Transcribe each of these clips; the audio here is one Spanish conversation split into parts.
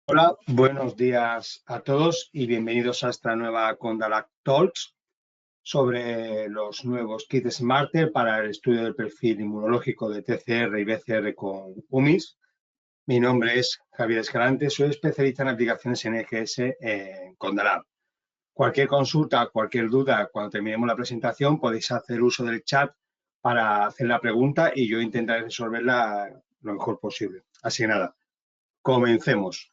Hola, buenos días a todos y bienvenidos a esta nueva Condalac Talks sobre los nuevos kits Smarter para el estudio del perfil inmunológico de TCR y BCR con UMIS. Mi nombre es Javier Escalante, soy especialista en aplicaciones NGS en Condalac. Cualquier consulta, cualquier duda, cuando terminemos la presentación podéis hacer uso del chat para hacer la pregunta y yo intentaré resolverla lo mejor posible. Así que nada, comencemos.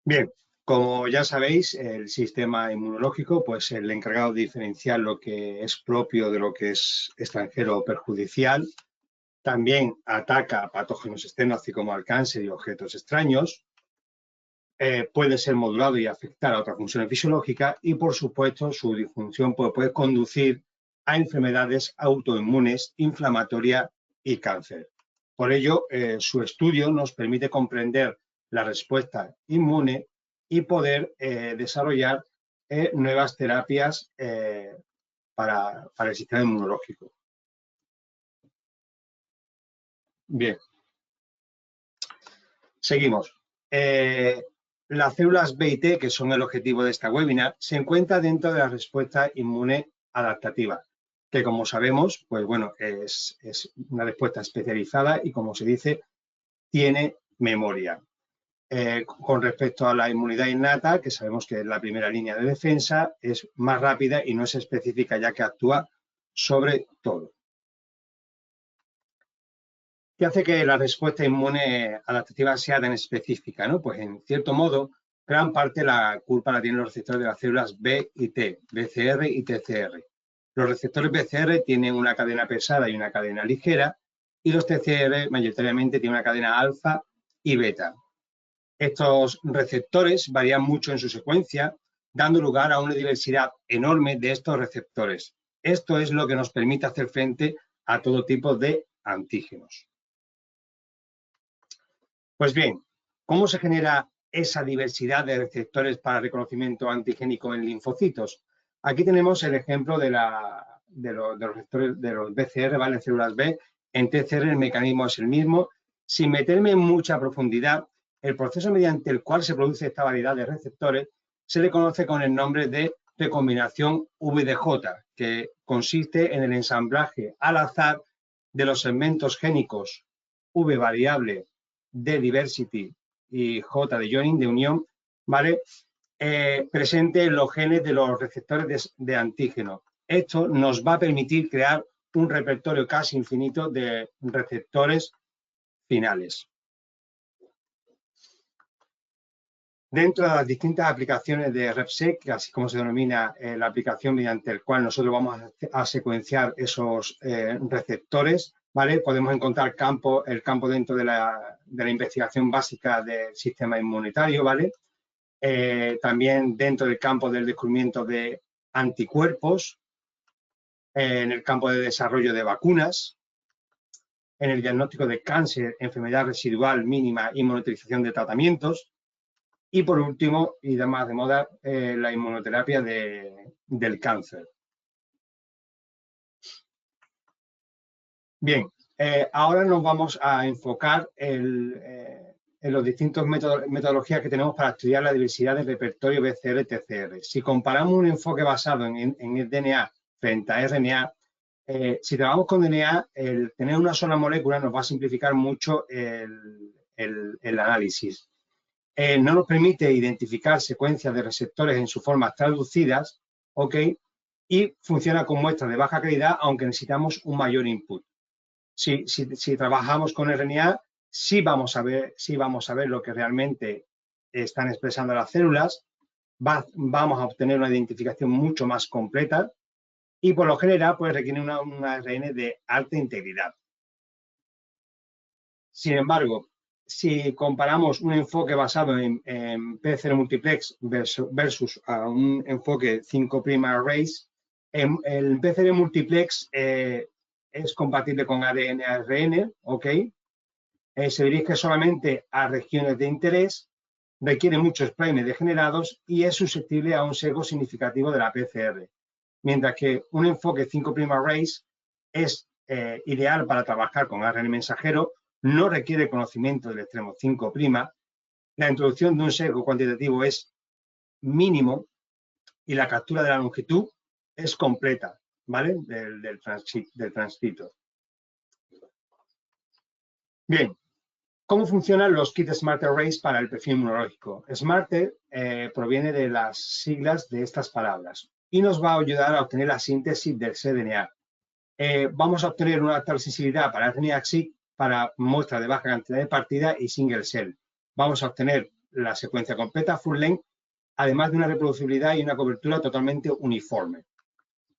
Bien, como ya sabéis, el sistema inmunológico pues es el encargado de diferenciar lo que es propio de lo que es extranjero o perjudicial. También ataca a patógenos externos, así como al cáncer y objetos extraños. Puede ser modulado y afectar a otras funciones fisiológicas y, por supuesto, su disfunción puede conducir a enfermedades autoinmunes, inflamatorias y cáncer. Por ello, su estudio nos permite comprender la respuesta inmune y poder desarrollar nuevas terapias para el sistema inmunológico. Bien, seguimos. Las células B y T, que son el objetivo de esta webinar, se encuentran dentro de la respuesta inmune adaptativa, que como sabemos, pues bueno, es una respuesta especializada y como se dice, tiene memoria. Con respecto a la inmunidad innata, que sabemos que es la primera línea de defensa, es más rápida y no es específica, ya que actúa sobre todo. ¿Qué hace que la respuesta inmune adaptativa sea tan específica, ¿no? Pues en cierto modo, gran parte de la culpa la tienen los receptores de las células B y T, BCR y TCR. Los receptores BCR tienen una cadena pesada y una cadena ligera, y los TCR mayoritariamente tienen una cadena alfa y beta. Estos receptores varían mucho en su secuencia, dando lugar a una diversidad enorme de estos receptores. Esto es lo que nos permite hacer frente a todo tipo de antígenos. Pues bien, ¿cómo se genera esa diversidad de receptores para reconocimiento antigénico en linfocitos? Aquí tenemos el ejemplo de los receptores de los BCR, ¿vale? En células B. En TCR el mecanismo es el mismo. Sin meterme en mucha profundidad, el proceso mediante el cual se produce esta variedad de receptores se le conoce con el nombre de recombinación VDJ, que consiste en el ensamblaje al azar de los segmentos génicos V variable de diversity y J de joining, de unión, ¿vale? Presente en los genes de los receptores de antígeno. Esto nos va a permitir crear un repertorio casi infinito de receptores finales. Dentro de las distintas aplicaciones de RepSeq, así como se denomina la aplicación mediante la cual nosotros vamos a secuenciar esos receptores, ¿vale? Podemos encontrar el campo dentro de la investigación básica del sistema inmunitario, ¿vale? También dentro del campo del descubrimiento de anticuerpos, en el campo de desarrollo de vacunas, en el diagnóstico de cáncer, enfermedad residual mínima y monitorización de tratamientos, y por último, y más de moda, la inmunoterapia del cáncer. Bien, ahora nos vamos a enfocar en los distintos metodologías que tenemos para estudiar la diversidad del repertorio BCR-TCR. Si comparamos un enfoque basado en el DNA frente a RNA, si trabajamos con DNA, el tener una sola molécula nos va a simplificar mucho el análisis. No nos permite identificar secuencias de receptores en sus formas traducidas, ¿ok? Y funciona con muestras de baja calidad, aunque necesitamos un mayor input. Si trabajamos con RNA, sí vamos a ver lo que realmente están expresando las células, vamos a obtener una identificación mucho más completa y por lo general pues requiere un ARN de alta integridad. Sin embargo, si comparamos un enfoque basado en PCR multiplex versus a un enfoque 5' arrays, el PCR multiplex es compatible con ADN-ARN, ¿ok? Se dirige solamente a regiones de interés, requiere muchos primes degenerados y es susceptible a un sesgo significativo de la PCR. Mientras que un enfoque 5' arrays es ideal para trabajar con ARN mensajero no requiere conocimiento del extremo 5', la introducción de un sesgo cuantitativo es mínimo y la captura de la longitud es completa, ¿vale? Del transcrito. Bien, ¿cómo funcionan los kits Smart Arrays para el perfil inmunológico? Smart proviene de las siglas de estas palabras y nos va a ayudar a obtener la síntesis del cDNA. Vamos a obtener una alta sensibilidad para RNA-seq para muestras de baja cantidad de partida y single cell. Vamos a obtener la secuencia completa full length, además de una reproducibilidad y una cobertura totalmente uniforme.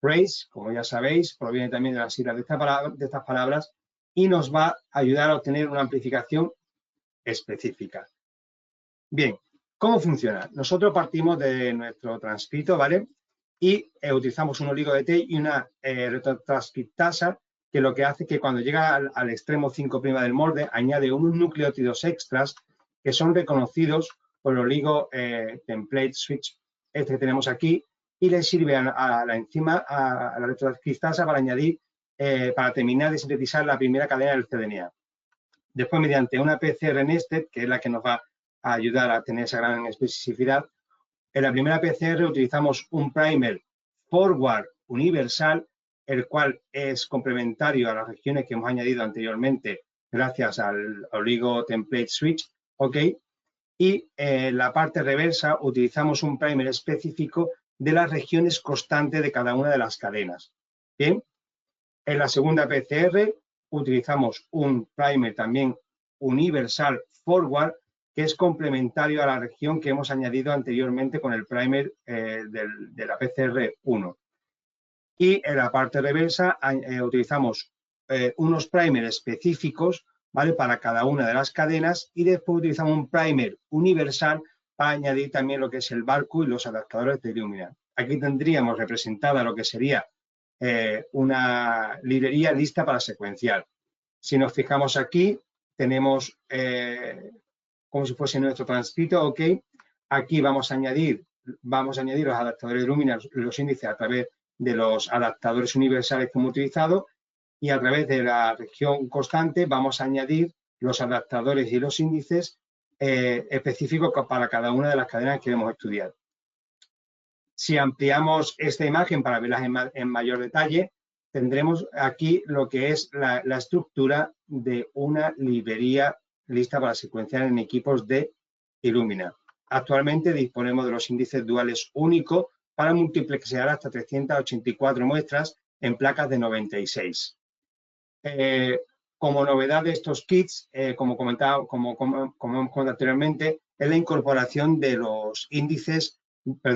Race, como ya sabéis, proviene también de las siglas de estas palabras y nos va a ayudar a obtener una amplificación específica. Bien, ¿cómo funciona? Nosotros partimos de nuestro transcrito, ¿vale? Y utilizamos un oligo de T y una retrotranscriptasa que lo que hace es que cuando llega al extremo 5' del molde añade unos nucleótidos extras que son reconocidos por el oligo template switch este que tenemos aquí y le sirve a la enzima, a la retrotranscriptasa para añadir, para terminar de sintetizar la primera cadena del cDNA. Después, mediante una PCR nested, que es la que nos va a ayudar a tener esa gran especificidad, en la primera PCR utilizamos un primer forward universal, el cual es complementario a las regiones que hemos añadido anteriormente gracias al oligo template switch, ¿ok? Y en la parte reversa utilizamos un primer específico de las regiones constantes de cada una de las cadenas. Bien, en la segunda PCR utilizamos un primer también universal forward, que es complementario a la región que hemos añadido anteriormente con el primer de la PCR1. Y en la parte reversa utilizamos unos primers específicos, ¿vale? Para cada una de las cadenas y después utilizamos un primer universal para añadir también lo que es el barco y los adaptadores de Illumina. Aquí tendríamos representada lo que sería una librería lista para secuenciar. Si nos fijamos aquí, tenemos como si fuese nuestro transcrito, ¿ok? Aquí vamos a añadir los adaptadores de Illumina, los índices a través de los adaptadores universales que hemos utilizado y a través de la región constante vamos a añadir los adaptadores y los índices específicos para cada una de las cadenas que queremos estudiar. Si ampliamos esta imagen para verlas en mayor detalle, tendremos aquí lo que es la estructura de una librería lista para secuenciar en equipos de Illumina. Actualmente disponemos de los índices duales únicos para multiplexar hasta 384 muestras en placas de 96. Como novedad de estos kits, como hemos comentado anteriormente, es la incorporación de los índices, de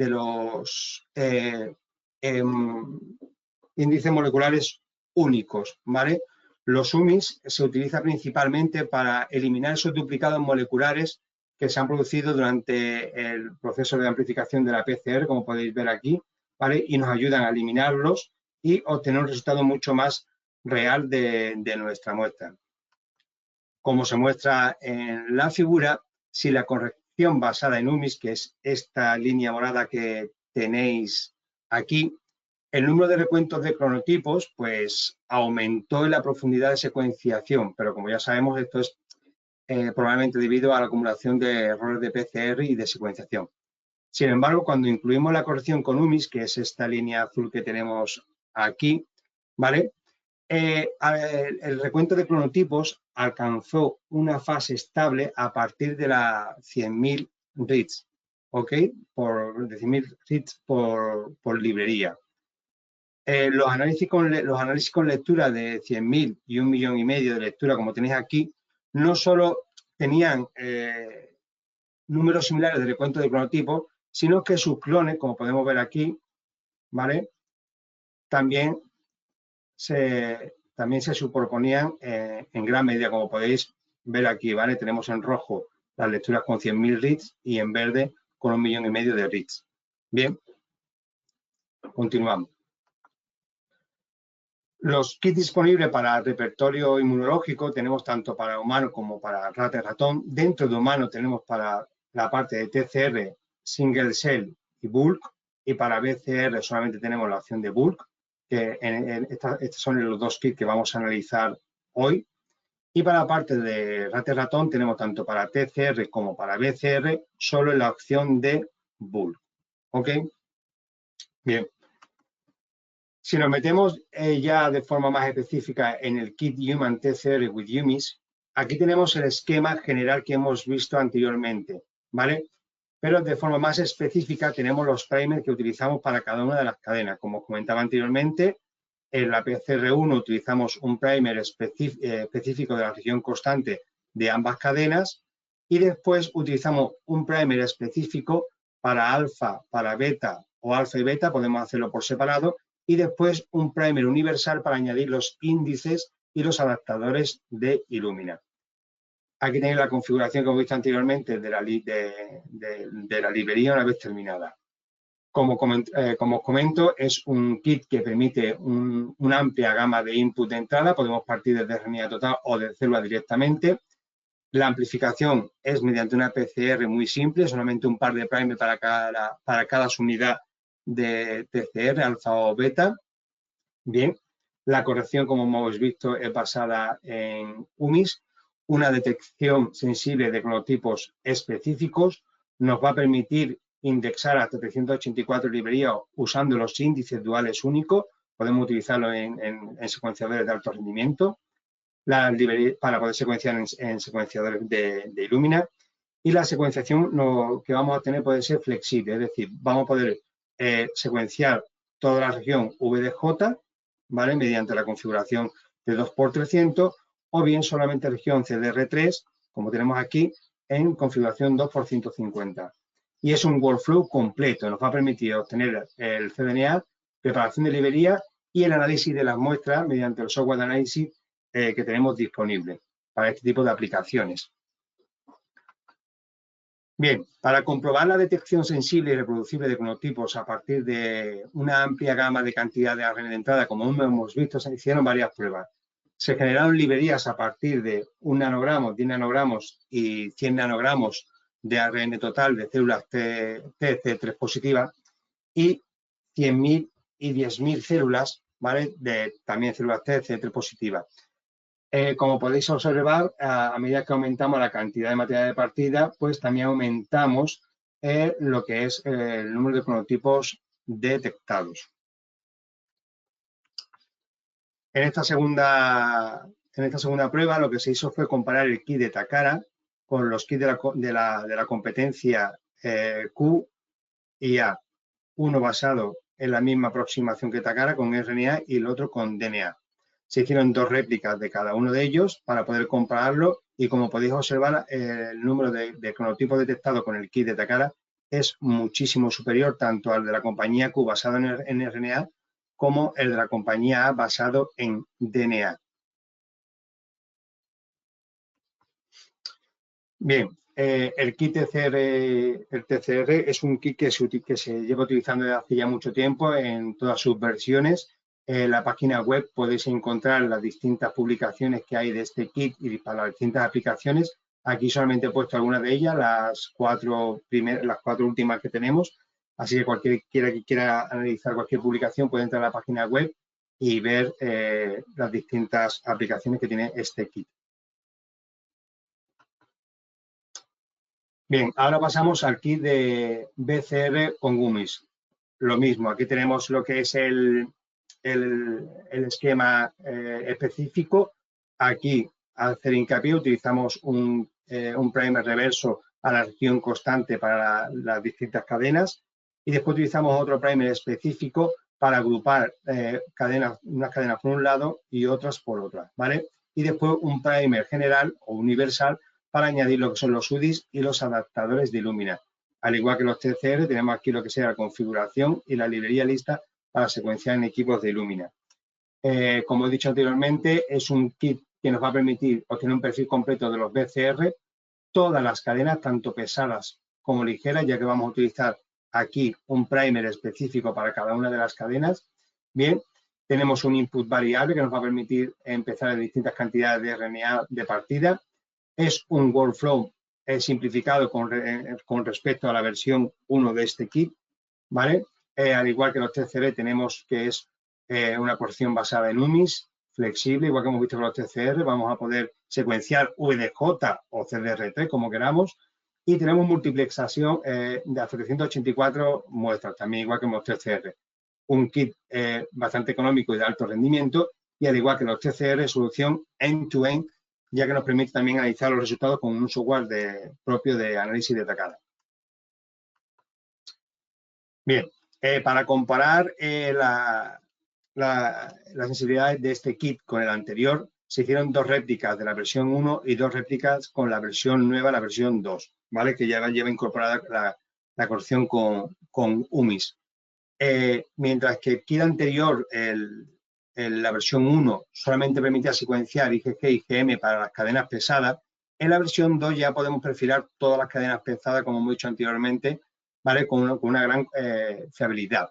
los índices moleculares únicos, ¿vale? Los UMIs se utilizan principalmente para eliminar esos duplicados moleculares que se han producido durante el proceso de amplificación de la PCR, como podéis ver aquí, ¿vale? Y nos ayudan a eliminarlos y obtener un resultado mucho más real de nuestra muestra. Como se muestra en la figura, si la corrección basada en UMIs, que es esta línea morada que tenéis aquí, el número de recuentos de cronotipos pues aumentó en la profundidad de secuenciación, pero como ya sabemos esto es probablemente debido a la acumulación de errores de PCR y de secuenciación. Sin embargo, cuando incluimos la corrección con UMIs, que es esta línea azul que tenemos aquí, ¿vale? El recuento de cronotipos alcanzó una fase estable a partir de la 100.000 reads, ¿ok? Por 100.000 reads por librería. Los análisis con lectura de 100.000 y 1,5 millones de lectura, como tenéis aquí, no solo tenían números similares de recuento de cronotipos, sino que sus clones, como podemos ver aquí, ¿vale? También se superponían en gran medida, como podéis ver aquí, ¿vale? Tenemos en rojo las lecturas con 100.000 reads y en verde con 1,5 millones de reads. Bien, continuamos. Los kits disponibles para repertorio inmunológico tenemos tanto para humano como para rata y ratón. Dentro de humano tenemos para la parte de TCR, single cell y bulk, y para BCR solamente tenemos la opción de bulk, que estos son los dos kits que vamos a analizar hoy. Y para la parte de rate ratón tenemos tanto para TCR como para BCR solo en la opción de bulk. ¿Ok? Bien. Si nos metemos ya de forma más específica en el kit Human TCR with UMIS, aquí tenemos el esquema general que hemos visto anteriormente, ¿vale? Pero de forma más específica tenemos los primers que utilizamos para cada una de las cadenas. Como comentaba anteriormente, en la PCR1 utilizamos un primer específico de la región constante de ambas cadenas y después utilizamos un primer específico para alfa, para beta o alfa y beta, podemos hacerlo por separado, y después un primer universal para añadir los índices y los adaptadores de Illumina. Aquí tenéis la configuración que hemos visto anteriormente de la librería una vez terminada. Como os comento, es un kit que permite una amplia gama de input de entrada. Podemos partir desde RNA total o de célula directamente. La amplificación es mediante una PCR muy simple, solamente un par de primers para cada unidad de TCR, alfa o beta. Bien, la corrección, como hemos visto, es basada en UMIS. Una detección sensible de cronotipos específicos nos va a permitir indexar hasta 384 librerías usando los índices duales únicos. Podemos utilizarlo en secuenciadores de alto rendimiento para poder secuenciar en secuenciadores de Illumina. Y la secuenciación lo que vamos a tener puede ser flexible, es decir, vamos a poder secuenciar toda la región VDJ, ¿vale? Mediante la configuración de 2×300 o bien solamente región CDR3, como tenemos aquí, en configuración 2×150. Y es un workflow completo, nos va a permitir obtener el cDNA, preparación de librería y el análisis de las muestras mediante el software de análisis que tenemos disponible para este tipo de aplicaciones. Bien, para comprobar la detección sensible y reproducible de cronotipos a partir de una amplia gama de cantidad de ARN de entrada, como hemos visto, se hicieron varias pruebas. Se generaron librerías a partir de 1 nanogramo, 10 nanogramos y 100 nanogramos de ARN total de células TC3 positivas y 100.000 y 10.000 células, ¿vale? De también células TC3 positivas. Como podéis observar, a medida que aumentamos la cantidad de material de partida, pues también aumentamos lo que es el número de cronotipos detectados. En esta segunda prueba, lo que se hizo fue comparar el kit de Takara con los kits de la competencia Q y A. Uno basado en la misma aproximación que Takara con RNA y el otro con DNA. Se hicieron 2 réplicas de cada uno de ellos para poder compararlo y como podéis observar el número de cronotipos detectados con el kit de Takara es muchísimo superior tanto al de la compañía Q basado en RNA como el de la compañía A basado en DNA. Bien, el kit TCR es un kit que se lleva utilizando desde hace ya mucho tiempo en todas sus versiones. En la página web podéis encontrar las distintas publicaciones que hay de este kit y para las distintas aplicaciones. Aquí solamente he puesto algunas de ellas, las cuatro últimas que tenemos. Así que cualquiera que quiera analizar cualquier publicación puede entrar a la página web y ver las distintas aplicaciones que tiene este kit. Bien, ahora pasamos al kit de BCR con UMIS. Lo mismo, aquí tenemos lo que es el esquema específico. Aquí, al hacer hincapié, utilizamos un primer reverso a la región constante para las distintas cadenas y después utilizamos otro primer específico para agrupar unas cadenas por un lado y otras por otra, ¿vale? Y después un primer general o universal para añadir lo que son los UDIs y los adaptadores de Illumina. Al igual que los TCR, tenemos aquí lo que sea la configuración y la librería lista para secuenciar en equipos de Illumina. Como he dicho anteriormente, es un kit que nos va a permitir obtener un perfil completo de los BCR, todas las cadenas, tanto pesadas como ligeras, ya que vamos a utilizar aquí un primer específico para cada una de las cadenas. Bien, tenemos un input variable que nos va a permitir empezar en distintas cantidades de RNA de partida. Es un workflow simplificado con respecto a la versión 1 de este kit, ¿vale? Al igual que los TCR tenemos que es una corrección basada en UMIS, flexible, igual que hemos visto con los TCR. Vamos a poder secuenciar VDJ o CDR3, como queramos. Y tenemos multiplexación de hasta 384 muestras, también igual que en los TCR. Un kit bastante económico y de alto rendimiento, y al igual que los TCR, solución end-to-end, ya que nos permite también analizar los resultados con un software propio de análisis de tacada. Bien, para comparar las sensibilidades de este kit con el anterior, se hicieron 2 réplicas de la versión 1 y 2 réplicas con la versión nueva, la versión 2, ¿vale? Que ya lleva incorporada la corrección con UMIS. Mientras que el kit anterior, la versión 1, solamente permitía secuenciar IgG y IgM para las cadenas pesadas, en la versión 2 ya podemos perfilar todas las cadenas pesadas, como hemos dicho anteriormente, ¿vale? Con una gran fiabilidad.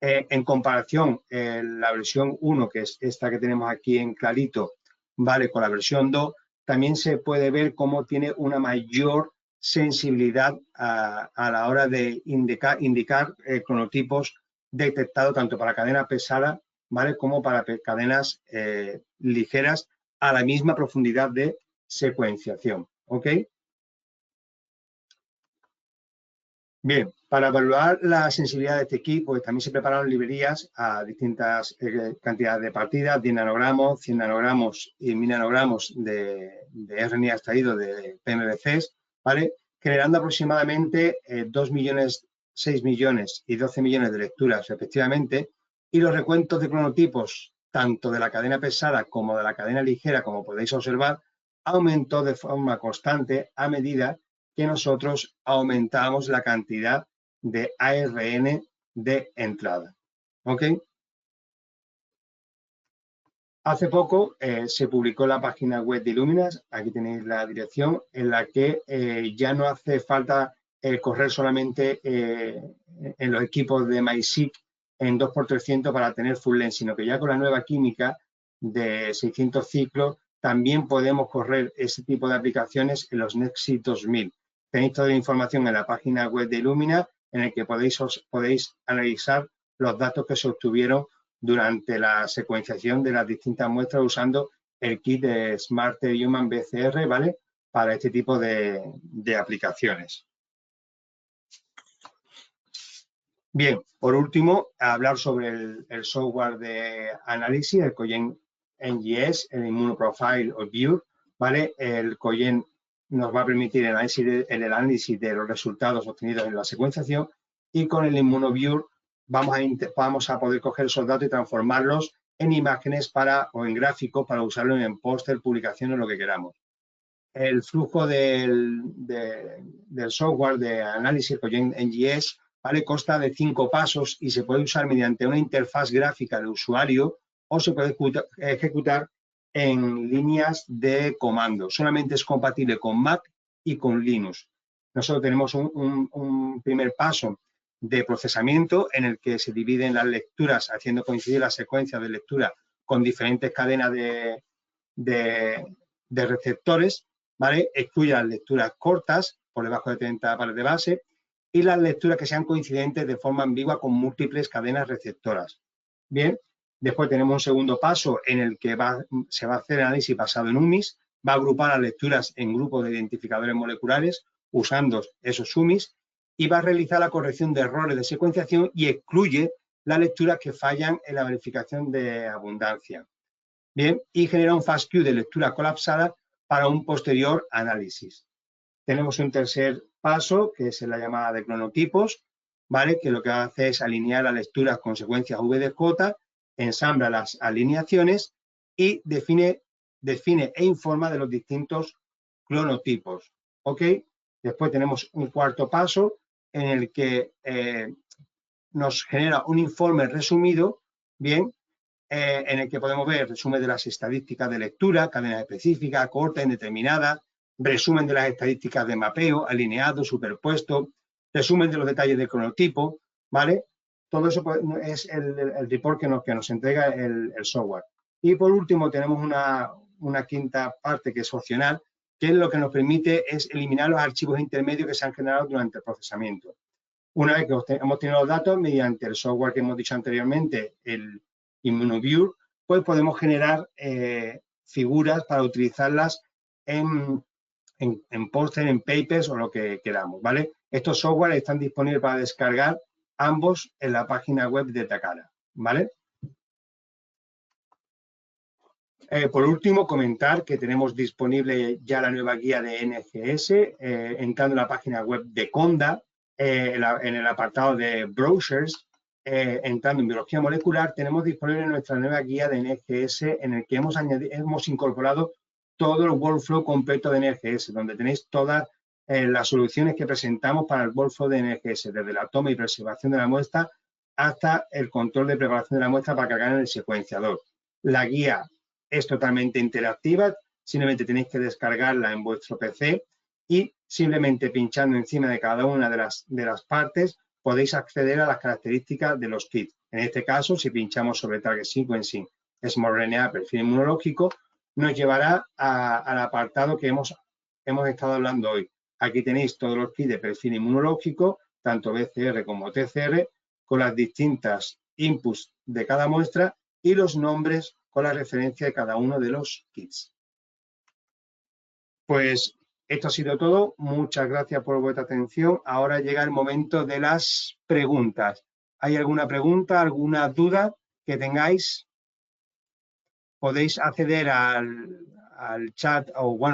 En comparación, la versión 1, que es esta que tenemos aquí en clarito, ¿vale? Con la versión 2, también se puede ver cómo tiene una mayor sensibilidad a la hora de indicar cronotipos detectados tanto para cadenas pesadas, ¿vale? Como para cadenas ligeras a la misma profundidad de secuenciación, ¿ok? Bien, para evaluar la sensibilidad de este kit, pues también se prepararon librerías a distintas cantidades de partidas, 10 nanogramos, 100 nanogramos y 1000 nanogramos de RNA extraído de PMBCs, ¿vale? Generando aproximadamente 2 millones, 6 millones y 12 millones de lecturas respectivamente, y los recuentos de cronotipos, tanto de la cadena pesada como de la cadena ligera, como podéis observar, aumentó de forma constante a medida que nosotros aumentamos la cantidad de ARN de entrada. ¿Ok? Hace poco se publicó la página web de Illuminas, aquí tenéis la dirección, en la que ya no hace falta correr solamente en los equipos de MySeq en 2x300 para tener full length, sino que ya con la nueva química de 600 ciclos también podemos correr ese tipo de aplicaciones en los Nexus 2000. Tenéis toda la información en la página web de Illumina, en el que podéis analizar los datos que se obtuvieron durante la secuenciación de las distintas muestras usando el kit de Smarter Human BCR, ¿vale? Para este tipo de aplicaciones. Bien, por último, hablar sobre el software de análisis, el Cogen NGS, el Immunoprofile o View, ¿vale? El Cogen nos va a permitir el análisis de los resultados obtenidos en la secuenciación, y con el ImmunoViewer vamos a poder coger esos datos y transformarlos en imágenes o en gráficos para usarlo en póster, publicación o lo que queramos. El flujo del software de análisis Cogen NGS, ¿vale? Consta de 5 pasos y se puede usar mediante una interfaz gráfica del usuario o se puede ejecutar en líneas de comando. Solamente es compatible con Mac y con Linux. Nosotros tenemos un primer paso de procesamiento en el que se dividen las lecturas haciendo coincidir la secuencia de lectura con diferentes cadenas de receptores, ¿vale? Excluye las lecturas cortas por debajo de 30 pares de base y las lecturas que sean coincidentes de forma ambigua con múltiples cadenas receptoras. Bien, después tenemos un segundo paso en el que se va a hacer análisis basado en UMIS, va a agrupar las lecturas en grupos de identificadores moleculares usando esos UMIS y va a realizar la corrección de errores de secuenciación y excluye las lecturas que fallan en la verificación de abundancia. Bien, y genera un FASTQ de lectura colapsada para un posterior análisis. Tenemos un tercer paso, que es la llamada de cronotipos, ¿vale? Que lo que hace es alinear las lecturas con secuencias VDJ, ensambla las alineaciones y define e informa de los distintos cronotipos. ¿Ok? Después tenemos un cuarto paso en el que nos genera un informe resumido, bien, en el que podemos ver resumen de las estadísticas de lectura, cadenas específicas, corta, indeterminada, resumen de las estadísticas de mapeo, alineado, superpuesto, resumen de los detalles del cronotipo, ¿vale? Todo eso es el report que nos entrega el software. Y por último tenemos una quinta parte que es opcional, que es lo que nos permite es eliminar los archivos intermedios que se han generado durante el procesamiento. Una vez que hemos tenido los datos, mediante el software que hemos dicho anteriormente, el ImmunoViewer, pues podemos generar figuras para utilizarlas en póster, en papers o lo que queramos, ¿vale? Estos software están disponibles para descargar ambos en la página web de Takara, ¿vale? Por último, comentar que tenemos disponible ya la nueva guía de NGS, entrando en la página web de Conda, en el apartado de brochures, entrando en biología molecular, tenemos disponible nuestra nueva guía de NGS en el que hemos incorporado todo el workflow completo de NGS, donde tenéis todas las soluciones que presentamos para el workflow de NGS, desde la toma y preservación de la muestra hasta el control de preparación de la muestra para cargar en el secuenciador. La guía es totalmente interactiva, simplemente tenéis que descargarla en vuestro PC y simplemente pinchando encima de cada una de las partes podéis acceder a las características de los kits. En este caso, si pinchamos sobre Target Sequencing, sRNA, perfil inmunológico, nos llevará al apartado que hemos estado hablando hoy. Aquí tenéis todos los kits de perfil inmunológico, tanto BCR como TCR, con las distintas inputs de cada muestra y los nombres con la referencia de cada uno de los kits. Pues esto ha sido todo. Muchas gracias por vuestra atención. Ahora llega el momento de las preguntas. ¿Hay alguna pregunta, alguna duda que tengáis? Podéis acceder al chat o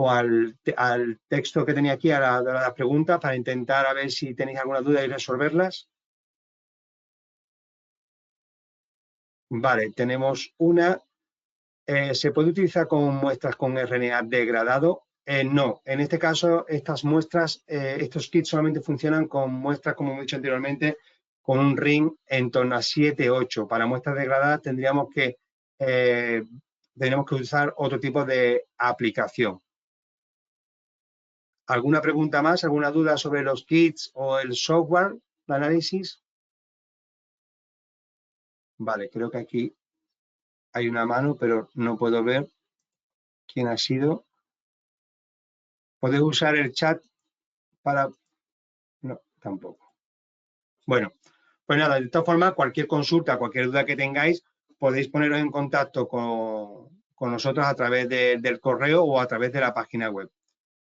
al texto que tenía aquí, a las preguntas, para intentar a ver si tenéis alguna duda y resolverlas. Vale, tenemos una. ¿Se puede utilizar con muestras con RNA degradado? No, en este caso estas muestras, estos kits solamente funcionan con muestras, como hemos dicho anteriormente, con un ring en torno a 7-8. Para muestras degradadas tendríamos que usar otro tipo de aplicación. ¿Alguna pregunta más? ¿Alguna duda sobre los kits o el software de análisis? Vale, creo que aquí hay una mano, pero no puedo ver quién ha sido. ¿Podéis usar el chat para...? No, tampoco. Bueno, pues nada, de todas formas, cualquier consulta, cualquier duda que tengáis, podéis poneros en contacto con nosotros a través del correo o a través de la página web.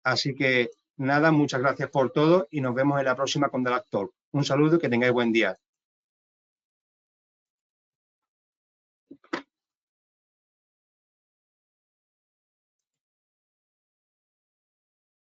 Así que nada, muchas gracias por todo y nos vemos en la próxima con Dalactor. Un saludo y que tengáis buen día.